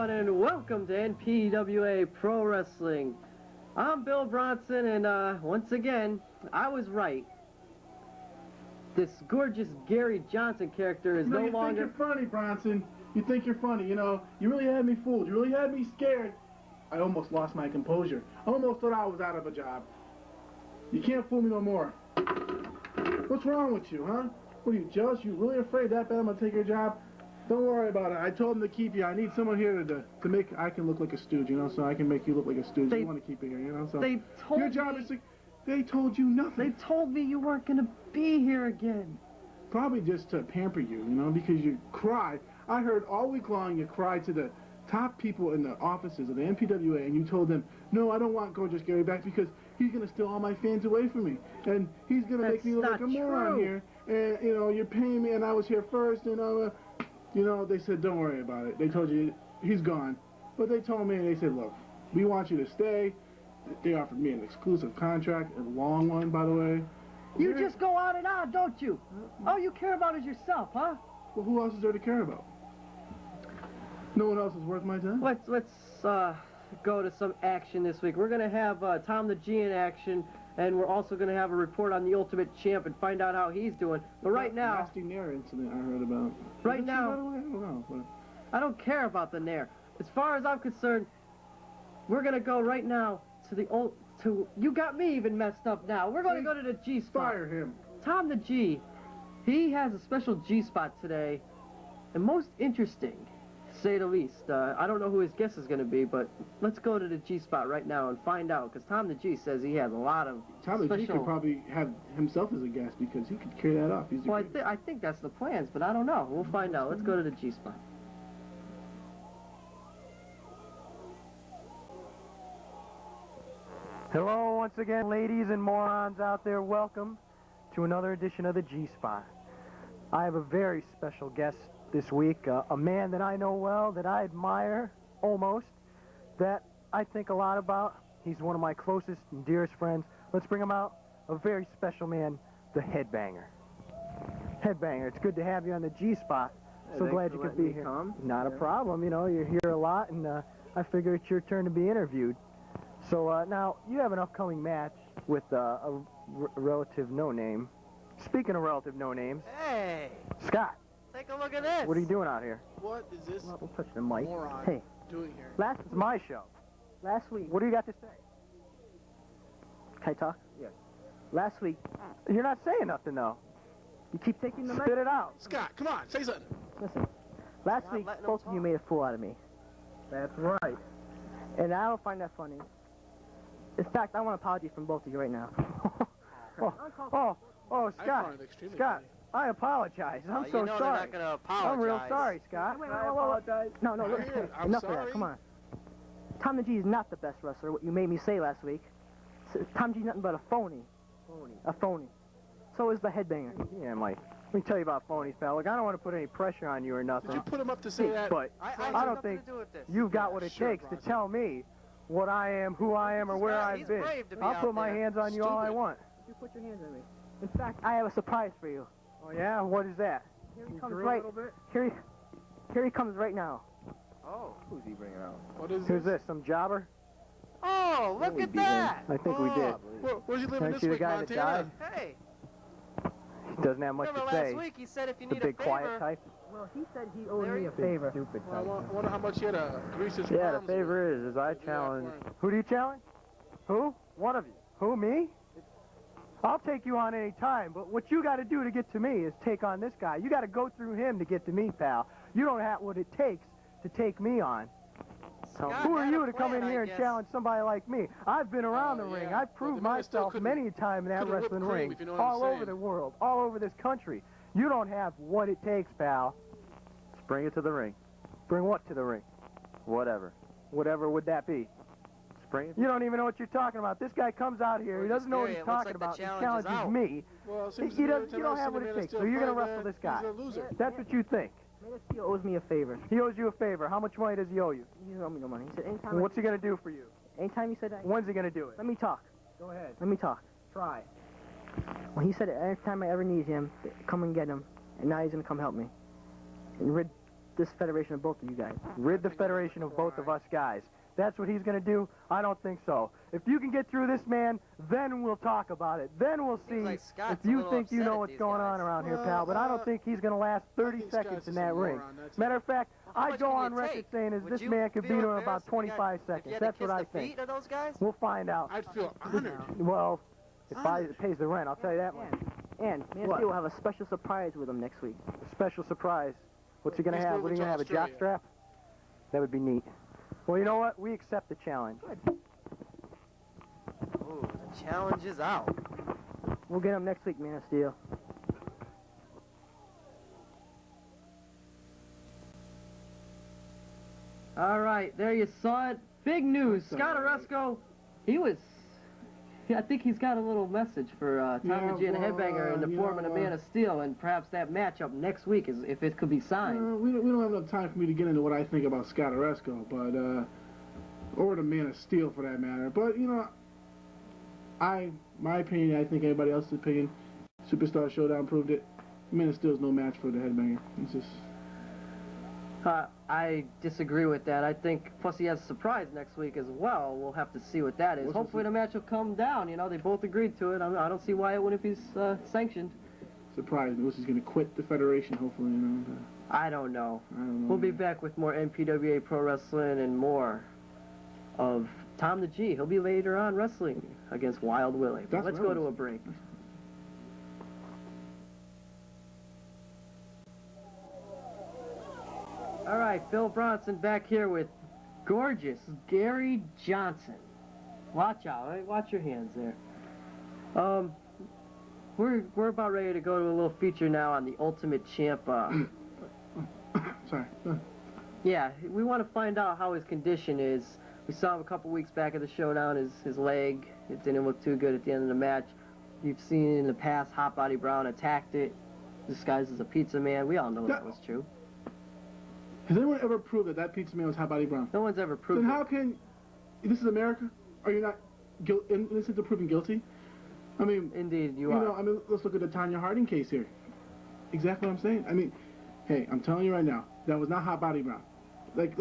everyone, and welcome to NPWA Pro Wrestling. I'm Bill Bronson, and once again, I was right. This gorgeous Gary Johnson character is no longer... You think you're funny, Bronson. You think you're funny. You know, you really had me fooled. You really had me scared. I almost lost my composure. I almost thought I was out of a job. You can't fool me no more. What's wrong with you, huh? What are you, jealous? You really afraid that bad I'm going to take your job? Don't worry about it. I told them to keep you. I need someone here to make I can look like a stooge, you know, so I can make you look like a stooge. You want to keep it here, you know, so they told your job is to, they told you nothing. They told me you weren't going to be here again. Probably just to pamper you, you know, because you cried. I heard all week long you cried to the top people in the offices of the NPWA, and you told them, no, I don't want Gorgeous Gary back because he's going to steal all my fans away from me, and he's going to make me look like a moron here, and, you know, you're paying me, and I was here first, you know, they said, don't worry about it. They told you he's gone. But they told me, and they said, look, we want you to stay. They offered me an exclusive contract, a long one, by the way. You just go on and on, don't you? All you care about is yourself, huh? Well, who else is there to care about? No one else is worth my time? Let's go to some action this week. We're going to have Tom the G in action, and we're also going to have a report on the Ultimate Champ and find out how he's doing. But right now... Nasty Nair incident I heard about. Right now... I don't know. But... I don't care about the Nair. As far as I'm concerned, we're going to go right now to the old... You got me even messed up now. We're going to go to the G-spot. Fire him. Tom the G. He has a special G-spot today. And most interesting, to say the least. I don't know who his guest is going to be, but let's go to the G-spot right now and find out. Because Tom the G says he has a lot of Tom the G could probably have himself as a guest because he could carry that off. Well, I think that's the plans, but I don't know. We'll find out. Let's go to the G-spot. Hello once again, ladies and morons out there. Welcome to another edition of the G-Spot. I have a very special guest this week, a man that I know well, that I admire almost, that I think a lot about. He's one of my closest and dearest friends. Let's bring him out, a very special man, the Headbanger. Headbanger, it's good to have you on the G-Spot. So glad you could be here. Not a problem, you know, you're here a lot, and I figure it's your turn to be interviewed. So now, you have an upcoming match with a relative no-name. Speaking of relative no-names... Hey! Scott! Take a look at this! What are you doing out here? What is this Don't touch the mic. moron hey, doing here? it's my show. Last week. What do you got to say? Can I talk? Yes. Last week. You're not saying nothing, though. You keep taking the mic. Spit it out. Scott, come on, say something. Listen. Last week, both of you made a fool out of me. That's right. And I don't find that funny. In fact, I want an apology from both of you right now. Scott. Scott, I apologize. I'm so you know sorry. They're not gonna apologize. I'm real sorry, Scott. I apologize. No, look, I'm enough sorry. of that. Come on. Tom the G is not the best wrestler, what you made me say last week. Tom G's nothing but a phony. A phony. So is the Headbanger. Yeah, Mike. Let me tell you about phonies, pal. Look, I don't want to put any pressure on you or nothing. Did you put him up to say that? But I don't think you've got what it takes to tell me what I am, who I am, or where I've been. I'll put my hands on you all I want. You put your hands on me. In fact, I have a surprise for you. Oh, yeah? What is that? Here he comes right. Here he comes right now. Oh, who's he bringing out? What is Who's this? Some jobber? Oh, look at that! I think we did. Where's he living Can I this see the week, guy that Montana? died? Hey, He doesn't have much remember to last say. week he said if you The need a big favor... quiet type. Well, he said he owed me a Big, favor. stupid Well, type. I wonder how much he had to grease his Yeah, the palms favor with. is I challenge... Who do you challenge? Who? One of you. Who, me? I'll take you on any time, but what you got to do to get to me is take on this guy. You got to go through him to get to me, pal. You don't have what it takes to take me on. So who are you to come in here and challenge somebody like me? I've been around the ring. I've proved myself many a time in that wrestling ring, all over the world, all over this country. You don't have what it takes, pal. Let's bring it to the ring. Bring what to the ring? Whatever. Whatever would that be? You don't even know what you're talking about. This guy comes out here. He doesn't know what he's talking about. He challenges me. Well, You don't have what it takes, so you're going to wrestle this guy. He's a loser. That's what you think. Man of Steele owes me a favor. He owes you a favor. How much money does he owe you? He doesn't owe me no money. He said anytime. What's he going to do for you? Anytime he said that. When's he going to do it? Let me talk. Go ahead. Let me talk. Try. Well, he said anytime I ever need him, come and get him. And now he's going to come help me. And this federation of both of you guys. Rid the Federation of both of us guys. That's what he's going to do? I don't think so. If you can get through this man, then we'll talk about it. Then we'll see like if Scott's a you little think you upset know at what's these going on guys. around here, pal. But I don't think he's going to last 30 think seconds Scott's in just that a ring. moron, that's Matter of fact, How I much go can on you record take? saying is Would this you man could beat feel him in about embarrassed if you 25 if seconds. you had to That's what kiss I the think. feet of those guys? We'll find out. I'd feel honored. Well, it pays the rent, I'll tell you that much. And Man of What? Steel will have a special surprise with him next week. A special surprise. What's he going to He's have? What are you moving going to to have, a jock Australia. strap? That would be neat. Well, you know what? We accept the challenge. Ooh, the challenge is out. We'll get him next week, Man of Steel. All right, there you saw it. Big news. Scott Aresco, I think he's got a little message for Tommy G and the Headbanger in the form of the Man of Steel, and perhaps that matchup next week is if it could be signed. We don't have enough time for me to get into what I think about Scott Aresco, but or the Man of Steel for that matter. But you know, my opinion, I think everybody else's opinion, Superstar Showdown proved it. Man of Steel is no match for the Headbanger. It's just. I disagree with that. I think, plus he has a surprise next week as well. We'll have to see what that is. Hopefully the match will come down. You know, they both agreed to it. I don't see why it wouldn't be sanctioned. Surprised. Lewis is going to quit the Federation, hopefully, you know. I don't know. I don't know. We'll be back with more NPWA Pro Wrestling and more of Tom the G. He'll be later on wrestling against Wild Willie. But That's let's what go I to was- a break. All right, Phil Bronson back here with gorgeous Gary Johnson. Watch out, right? Watch your hands there. We're about ready to go to a little feature now on the Ultimate Champ. Sorry. Yeah, we want to find out how his condition is. We saw him a couple weeks back at the showdown. His leg, it didn't look too good at the end of the match. You've seen in the past, Hot Body Brown attacked it, disguised as a pizza man. We all know that was true. Has anyone ever proved that that pizza man was Hot Body Brown? No one's ever proved Then it. how can... This is America? Are you not innocent of proving guilty? I mean... Indeed, you You are. know, I mean, let's look at the Tanya Harding case here. Exactly what I'm saying. I mean, hey, I'm telling you right now, that was not Hot Body Brown. Like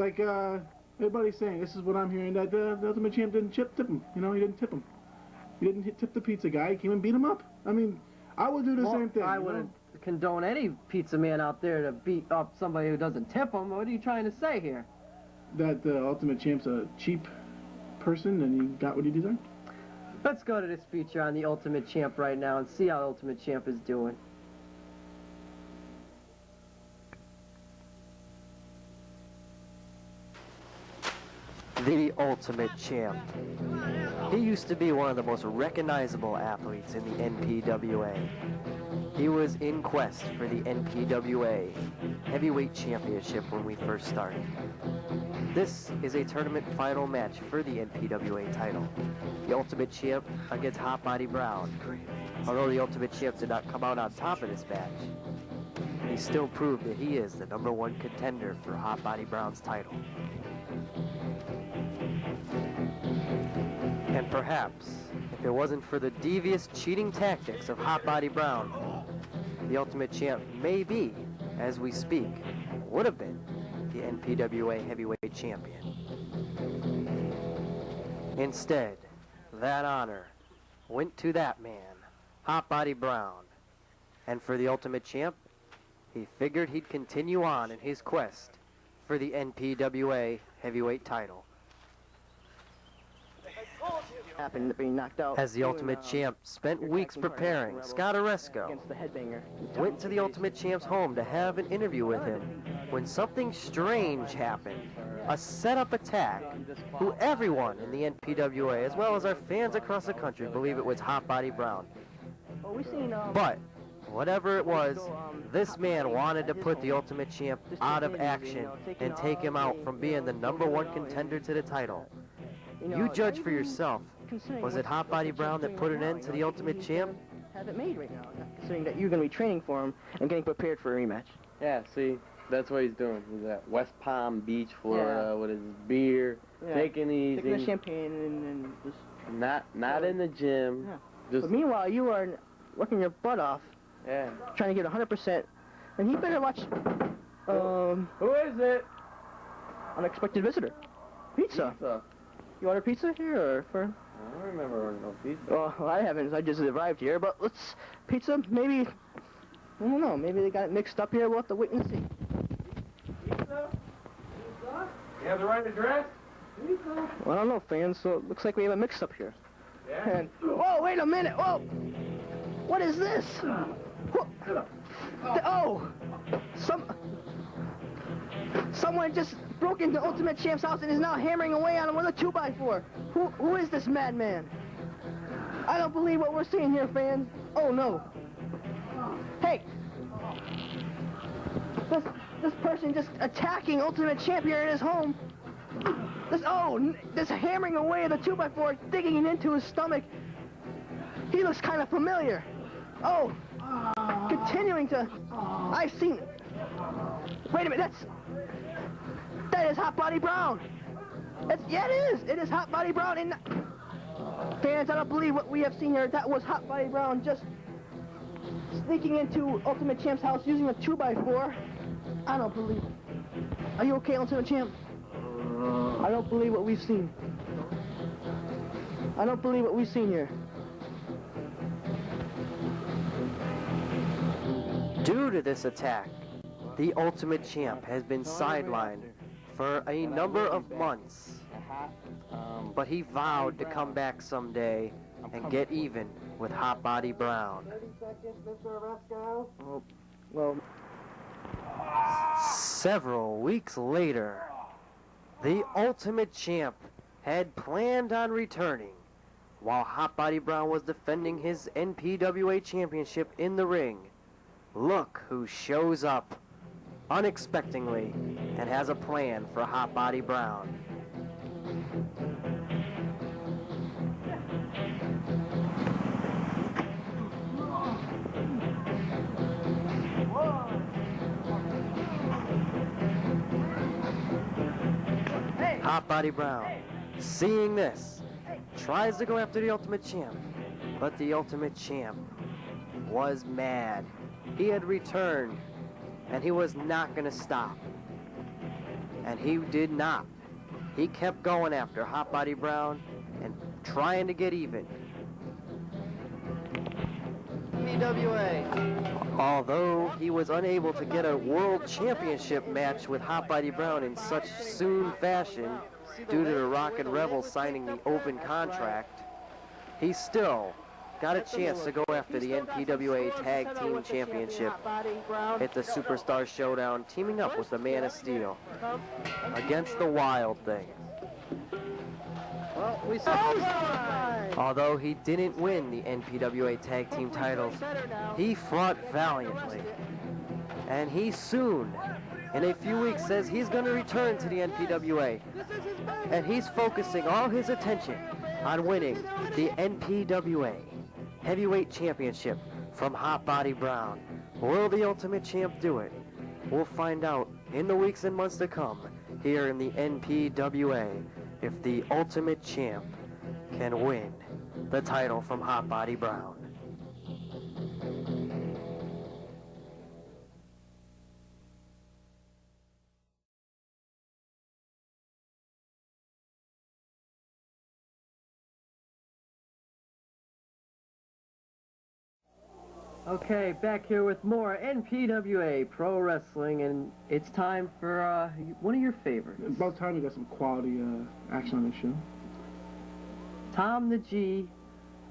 everybody's saying, this is what I'm hearing, that the Ultimate Champ didn't tip him. You know, he didn't tip him. He didn't tip the pizza guy. He came and beat him up. I mean, I would do the same thing. I you know? wouldn't condone any pizza man out there to beat up somebody who doesn't tip him. What are you trying to say here? That the Ultimate Champ's a cheap person and he got what he deserved. Let's go to this feature on the Ultimate Champ right now and see how Ultimate Champ is doing. The Ultimate Champ. He used to be one of the most recognizable athletes in the NPWA. He was in quest for the NPWA Heavyweight Championship when we first started. This is a tournament final match for the NPWA title. The Ultimate Champ against Hot Body Brown. Although the Ultimate Champ did not come out on top of this match, he still proved that he is the #1 contender for Hot Body Brown's title. And perhaps, if it wasn't for the devious cheating tactics of Hot Body Brown, the Ultimate Champ may be, as we speak, would have been the NPWA Heavyweight Champion. Instead, that honor went to that man, Hot Body Brown. And for the Ultimate Champ, he figured he'd continue on in his quest for the NPWA Heavyweight title. Happened to be knocked out. As the Ultimate Champ spent weeks preparing, Scott Aresco Against the Headbanger. went to the Ultimate Champ's home to have an interview with him when something strange happened. A set-up attack who everyone in the NPWA, as well as our fans across the country, believe it was Hot Body Brown. Well, we seen, But whatever it was, this man wanted to put the Ultimate Champ out of action and take him out from being the #1 contender to the title. You judge for yourself. Was it Hot Body Brown that put an end to the Ultimate Champ? Have it made right now, considering that you're going to be training for him and getting prepared for a rematch. Yeah, see, that's what he's doing. He's at West Palm Beach, Florida, with his beer, taking it Taking the easy, champagne and just... not in the gym. Yeah. Just But meanwhile, you are working your butt off, yeah. trying to get 100%, and he better watch Who is it? Unexpected visitor. Pizza. You order pizza here or for? I don't remember ordering no pizza. Well, I haven't. I just arrived here, but let's pizza. Maybe I don't know. Maybe they got it mixed up here. We'll have to wait and see. Pizza? You have the right address? Well, I don't know, fans. So it looks like we have a mix-up here. Yeah. And oh, wait a minute. Whoa. What is this? Oh, someone just broke into Ultimate Champ's house and is now hammering away on him with a 2x4. Who is this madman? I don't believe what we're seeing here, fans. Oh no. Hey, this person just attacking Ultimate Champ here in his home. This hammering away at the 2x4, digging it into his stomach. He looks kind of familiar. Oh, continuing to. I've seen. Wait a minute, that is Hot Body Brown. Yeah, it is. It is Hot Body Brown. And fans, I don't believe what we have seen here. That was Hot Body Brown just sneaking into Ultimate Champ's house using a 2x4. I don't believe it. Are you okay, Ultimate Champ? I don't believe what we've seen. I don't believe what we've seen here. Due to this attack, the Ultimate Champ has been sidelined for a number of months. But he vowed to come back someday and get even with Hot Body Brown. 30 seconds, Mr. Aresco. Oh, well, Several weeks later, the Ultimate Champ had planned on returning while Hot Body Brown was defending his NPWA championship in the ring. Look who shows up unexpectedly and has a plan for Hot Body Brown. Hot Body Brown, seeing this, tries to go after the Ultimate Champ, but the Ultimate Champ was mad. He had returned, and he was not going to stop. And he did not. He kept going after Hot Body Brown and trying to get even. NPWA. Although he was unable to get a world championship match with Hot Body Brown in such soon fashion due to the Rockin' Rebels signing the open contract, he still got a chance to go after the NPWA Tag Team Championship at the Superstar Showdown, teaming up with the Man of Steele against the Wild Thing. well, we saw. Although he didn't win the NPWA Tag Team titles, he fought valiantly. And he soon, in a few weeks, says he's going to return to the NPWA. And he's focusing all his attention on winning the NPWA Heavyweight Championship from Hot Body Brown. Will the Ultimate Champ do it? We'll find out in the weeks and months to come here in the NPWA if the Ultimate Champ can win the title from Hot Body Brown. Okay, back here with more NPWA Pro Wrestling, and it's time for one of your favorites. It's about time we got some quality action on this show. Tom the G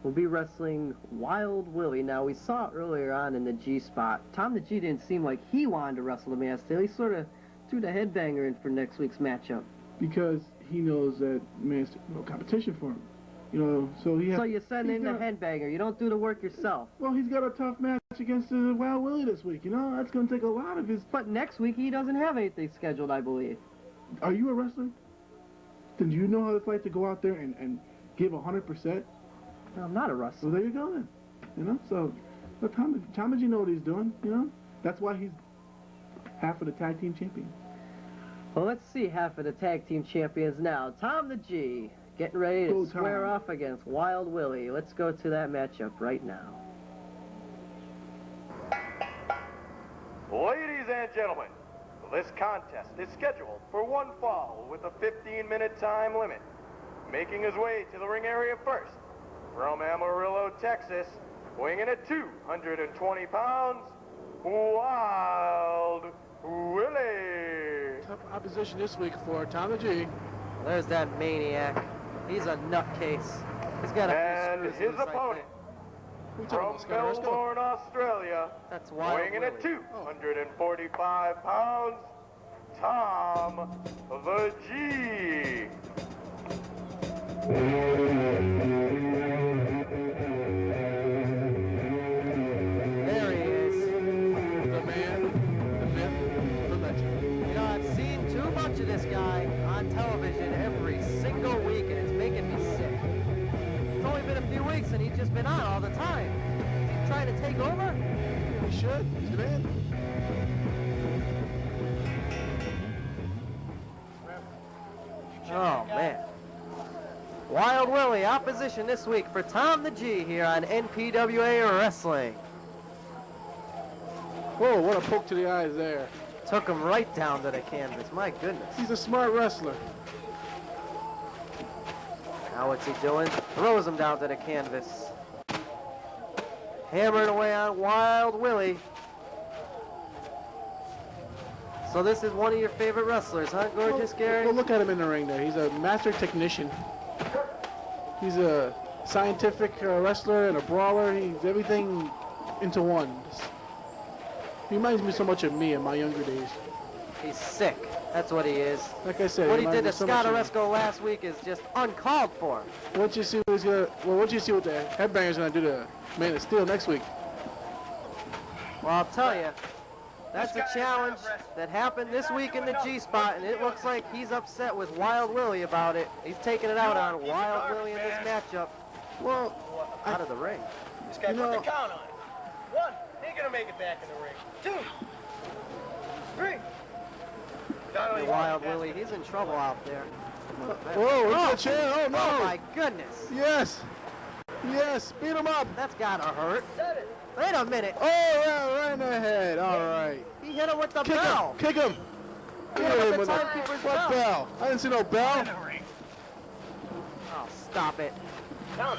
will be wrestling Wild Willie. Now, we saw earlier on in the G spot, Tom the G didn't seem like he wanted to wrestle the Man of Steele. He sort of threw the headbanger in for next week's matchup. Because he knows that man's no competition for him. You know, so he has, so you send in the headbanger. You don't do the work yourself. Well, he's got a tough match against Wild Willie this week. You know, that's going to take a lot of his... But next week he doesn't have anything scheduled, I believe. Are you a wrestler? Then do you know how it's like to go out there and give 100%? No, I'm not a wrestler. Well, there you go then. You know, so but Tom you know what he's doing, you know? That's why he's half of the tag team champion. Well, let's see half of the tag team champions now. Tom the G getting ready to square off against Wild Willie. Let's go to that matchup right now. Ladies and gentlemen, This contest is scheduled for one fall with a 15-minute time limit. Making his way to the ring area first, from Amarillo, Texas, weighing in at 220 pounds, Wild Willie. Tough opposition this week for Tom the G. There's that maniac. He's a nutcase. He's got a few And screws his loose, I opponent, Who you talking from about, Scott Aresco? Melbourne, Australia, That's Wild weighing in at Willie. 245 pounds, Tom the G. There he is. The man, the myth, the legend. You know, I've seen too much of this guy on television every single week, and it's making me sick. It's only been a few weeks, and he's just been on all the time. Is he trying to take over? He should. He's the man. Oh, man. Wild Willie, opposition this week for Tom the G here on NPWA Wrestling. Whoa, what a poke to the eyes there. Took him right down to the canvas. My goodness. He's a smart wrestler. Now what's he doing? Throws him down to the canvas. Hammering away on Wild Willie. So this is one of your favorite wrestlers, huh, Gorgeous Gary? Well, look at him in the ring there. He's a master technician. He's a scientific wrestler and a brawler. He's everything into one. He reminds me so much of me in my younger days. He's sick. That's what he is. Like I said, What he reminds did me to so Scott much of me. Aresco last week is just uncalled for. Once you see what he's gonna, well, once you see what the headbanger's gonna do to Man of Steele next week. Well, I'll tell you, that's a challenge that happened this week in the G-spot, and it looks like he's upset with Wild Willie about it. He's taking it out on Wild Willie in this matchup. Well, Out of the ring. This guy You put the know- count on it. 1, he ain't gonna make it back in the ring. 2, 3. Not only Wild Willie, he's in trouble out there. whoa, look at the chair. Oh, no. Oh, my goodness. Yes. Yes, beat him up. That's gotta hurt. Said it. Wait a minute. Oh, yeah, right in the head. All right. He hit him with the Kick bell. him. Kick him. Hit him with the timekeeper's What bell. bell? I didn't see no bell. Oh, stop it. Count.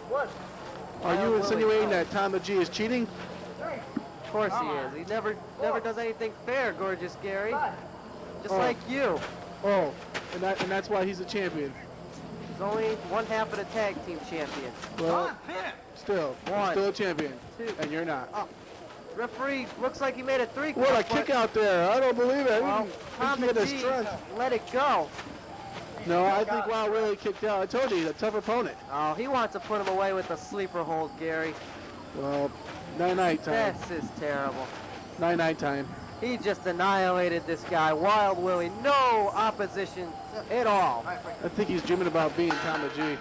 1, Are you insinuating that Tom the G is cheating? 3, Of course he is. He never does anything fair, Gorgeous Gary. 5. Just Oh. like you. Oh, and that's why he's a champion. He's only one half of the tag team champion. Well, still, he's One. still a champion, Two. and you're not. Oh, referee looks like he made a 3 count. What a but- kick out there! I don't believe it. Well, Tom He had the the G strength. let it go. No, I think Wild Willie kicked out. I told you, he's a tough opponent. Oh, he wants to put him away with a sleeper hold, Gary. Well, night-night time. This is terrible. Night-night time. He just annihilated this guy, Wild Willie. No opposition at all. I think he's dreaming about being Tom the G.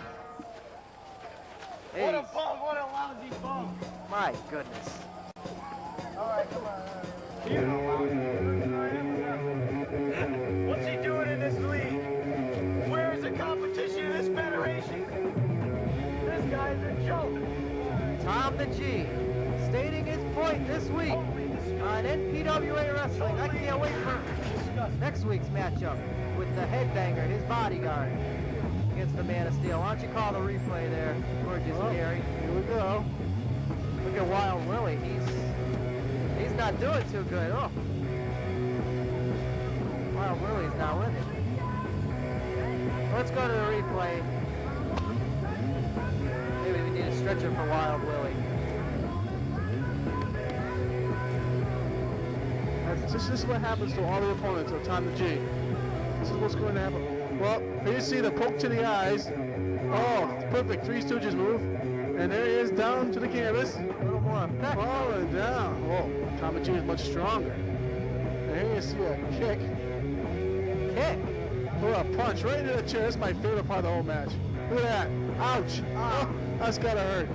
Hey, bum, what a lousy bum. my goodness. What's he doing in this league? Where is the competition in this federation? This guy's a joke. Tom the G stating his point this week on NPWA Wrestling. I can't wait for next week's matchup with the headbanger, his bodyguard, against the Man of Steel. Why don't you call the replay there, Gorgeous Gary? Here we go. Look at Wild Willie. He's not doing too good. Oh. Wild Willie's not with it. Let's go to the replay. Maybe we need a stretcher for Wild Willie. This is what happens to all the opponents of Tom the G. This is what's going to happen. Well, here you see the poke to the eyes. Oh, perfect. Three Stooges move. And there he is down to the canvas. A little more effect. Falling down. Whoa, Tom the G is much stronger. And here you see a kick. Kick. Or a punch right into the chair. That's my favorite part of the whole match. Look at that. Ouch. Oh, that's gotta hurt.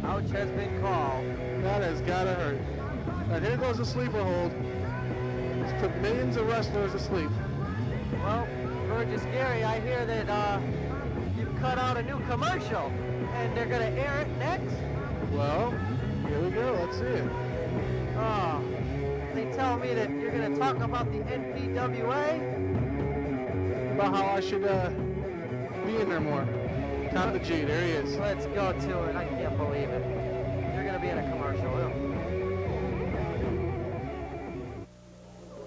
Ouch has been called. That has gotta hurt. And here goes the sleeper hold. It's put millions of wrestlers to sleep. Well, Gorgeous Gary, I hear that you've cut out a new commercial, and they're gonna air it next. Well, here we go. Let's see it. Oh, they tell me me that you're going to talk about the NPWA? About how I should be in there more. Tom the G, there he is. Let's go to it. I can't believe it. You're going to be in a commercial.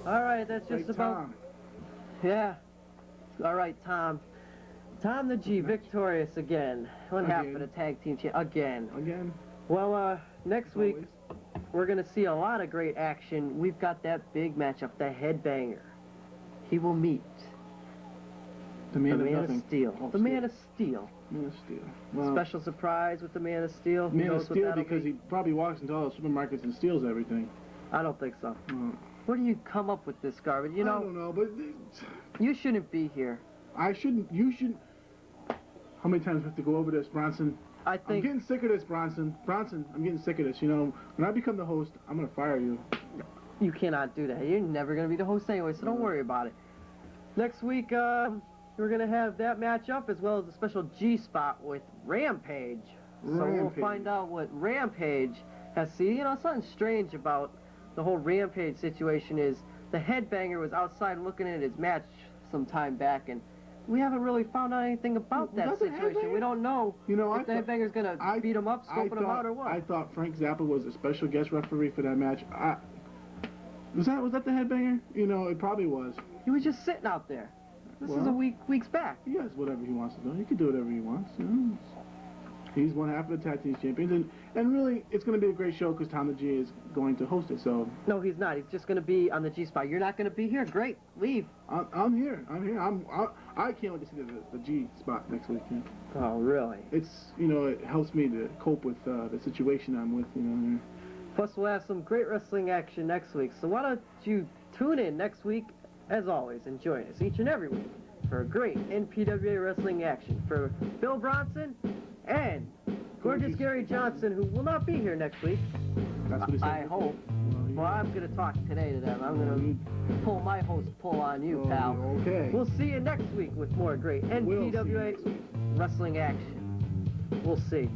All right, that's just about... Tom. Yeah. All right, Tom. Tom the G, victorious again. One half of the tag team again. Again? Well, next week, Always. we're going to see a lot of great action. We've got that big matchup, the Headbanger. He will meet The Man, the Man nothing. of Steel. Oh, The Man of Steel. Man of Steel. Well, Special surprise with the Man of Steel. Who Man of knows what Steel that'll because be? he probably walks into all the supermarkets and steals everything. I don't think so. Well, Where do you come up with this garbage? You I know, don't know, but you shouldn't be here. I shouldn't. You shouldn't. How many times do we have to go over this, Bronson? I I'm think getting sick of this, Bronson. Bronson, I'm getting sick of this. You know, when I become the host, I'm gonna fire you. you cannot do that. You're never going to be the host anyway, so don't worry about it. Next week, we're going to have that matchup as well as a special G-spot with Rampage. So we'll Rampage. find out what Rampage has seen. You know, something strange about the whole Rampage situation is the Headbanger was outside looking at his match some time back, and we haven't really found out anything about Was that that the situation. Headbanger? We don't know You know, if the Headbanger's going to beat him up, scoping him out, or what. I thought Frank Zappa was a special guest referee for that match. Was that the Headbanger? You know, it probably was. He was just sitting out there. This is Well, a weeks back. He has whatever he wants to do. He can do whatever he wants. You know? He's one half of the tag team champions, and really, it's going to be a great show because Tom the G is going to host it. So No, he's not. He's just going to be on the G-spot. You're not going to be here. Great. Leave. I'm here. I can't wait to see the G spot next week. Yeah. Oh, really? It's, you know, it helps me to cope with the situation I'm with. You know. Plus, we'll have some great wrestling action next week. So why don't you tune in next week, as always, and join us each and every week for a great NPWA wrestling action. For Bill Bronson and gorgeous Gary Johnson, who will not be here next week, That's what he said. I hope. Well, I'm going to talk today to them. I'm going to pull my host pull on you, pal. Okay. We'll see you next week with more great We'll see you NPWA next week. wrestling action. We'll see.